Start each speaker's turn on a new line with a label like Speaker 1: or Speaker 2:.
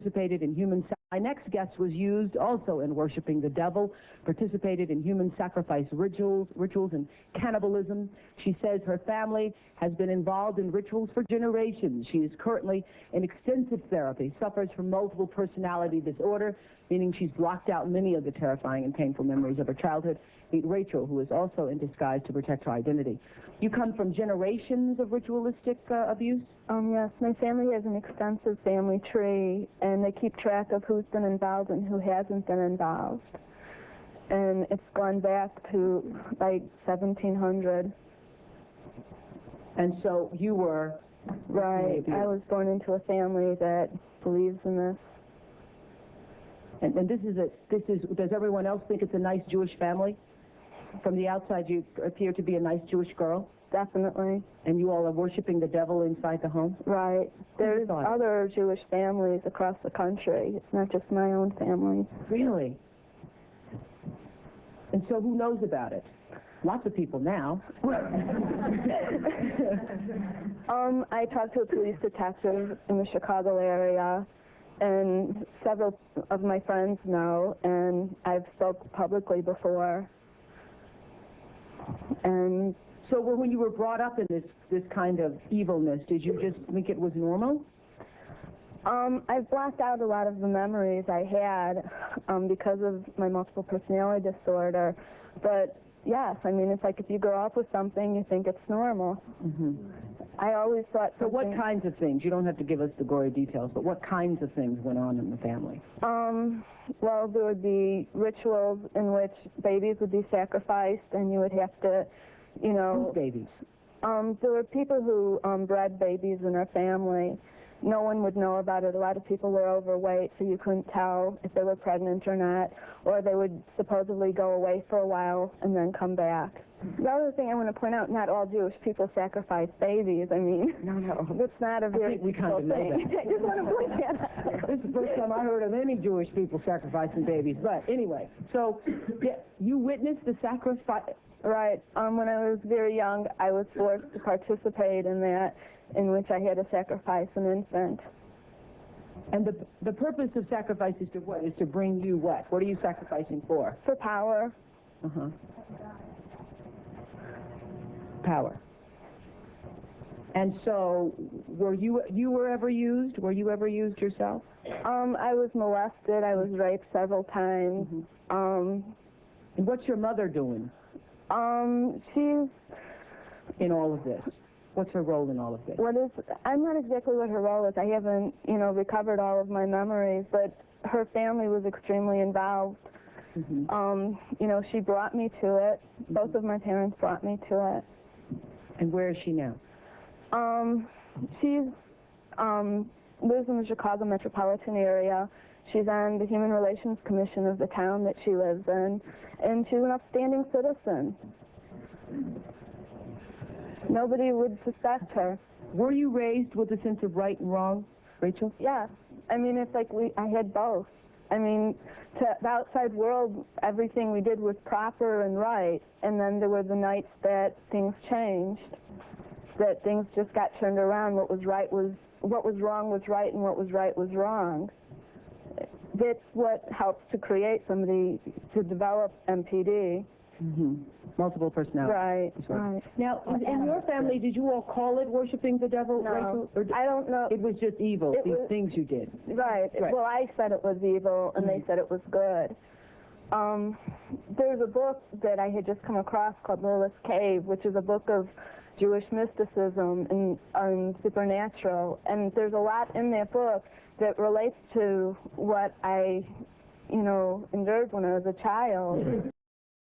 Speaker 1: participated in human. My next guest was used also in worshiping the devil, participated in human sacrifice rituals and cannibalism. She says her family has been involved in rituals for generations. She is currently in extensive therapy, suffers from multiple personality disorder, meaning she's blocked out many of the terrifying and painful memories of her childhood. Meet Rachel, who is also in disguise to protect her identity. You come from generations of ritualistic abuse?
Speaker 2: Yes, my family has an extensive family tree, and they keep track of who's been involved and who hasn't been involved. And it's gone back to, like, 1700.
Speaker 1: And so you were...
Speaker 2: Right, I was born into a family that believes in this.
Speaker 1: And does everyone else think it's a nice Jewish family? From the outside, you appear to be a nice Jewish girl?
Speaker 2: Definitely.
Speaker 1: And you all are worshiping the devil inside the home?
Speaker 2: Right. There's other Jewish families across the country. It's not just my own family.
Speaker 1: Really? And so who knows about it? Lots of people now.
Speaker 2: I talked to a police detective in the Chicago area, and several of my friends know, and I've spoke publicly before. And
Speaker 1: so when you were brought up in this kind of evilness, did you just think it was normal?
Speaker 2: I've blocked out a lot of the memories I had because of my multiple personality disorder. But yes, I mean, it's like if you grow up with something, you think it's normal. Mm-hmm. I always thought
Speaker 1: So what kinds of things? You don't have to give us the gory details, but what kinds of things went on in the family?
Speaker 2: Well, there would be rituals in which babies would be sacrificed, and you would have to, you know...
Speaker 1: Whose babies?
Speaker 2: There were people who bred babies in our family. No one would know about it. A lot of people were overweight, so you couldn't tell if they were pregnant or not, or they would supposedly go away for a while and then come back. The other thing I want to point out, not all Jewish people sacrifice babies. I mean,
Speaker 1: no.
Speaker 2: That's not a very
Speaker 1: we kind of know
Speaker 2: thing.
Speaker 1: That.
Speaker 2: I just want to point that out.
Speaker 1: This is the first time I heard of any Jewish people sacrificing babies. But anyway, so you witnessed the sacrifice.
Speaker 2: Right. When I was very young, I was forced to participate in that, in which I had to sacrifice an infant.
Speaker 1: And the purpose of sacrifice is to what? Is to bring you what? What are you sacrificing for?
Speaker 2: For power.
Speaker 1: Uh-huh. Power. And so, were you ever used? Were you ever used yourself?
Speaker 2: I was molested. I was raped several times.
Speaker 1: Mm-hmm. And what's your mother doing?
Speaker 2: She's...
Speaker 1: In all of this? What's her role in all of this?
Speaker 2: I'm not exactly what her role is. I haven't, recovered all of my memories, but her family was extremely involved. Mm-hmm. She brought me to it. Mm-hmm. Both of my parents brought me to it.
Speaker 1: And where is she now?
Speaker 2: She lives in the Chicago metropolitan area. She's on the Human Relations Commission of the town that she lives in, and she's an upstanding citizen. Nobody would suspect her.
Speaker 1: Were you raised with a sense of right and wrong, Rachel?
Speaker 2: Yeah. I mean, it's like I had both. I mean, to the outside world, everything we did was proper and right, and then there were the nights that things changed, that things just got turned around. What was wrong was right, and what was right was wrong. That's what helps to create somebody to develop MPD.
Speaker 1: Mm-hmm. Multiple personality.
Speaker 2: Right, right.
Speaker 1: Now, in your family, did you all call it worshiping the devil?
Speaker 2: No, I don't know.
Speaker 1: It was just evil, these things you did.
Speaker 2: Right. Well, I said it was evil, and they said it was good. There's a book that I had just come across called Lilith's Cave, which is a book of Jewish mysticism and supernatural, and there's a lot in that book that relates to what I, endured when I was a child.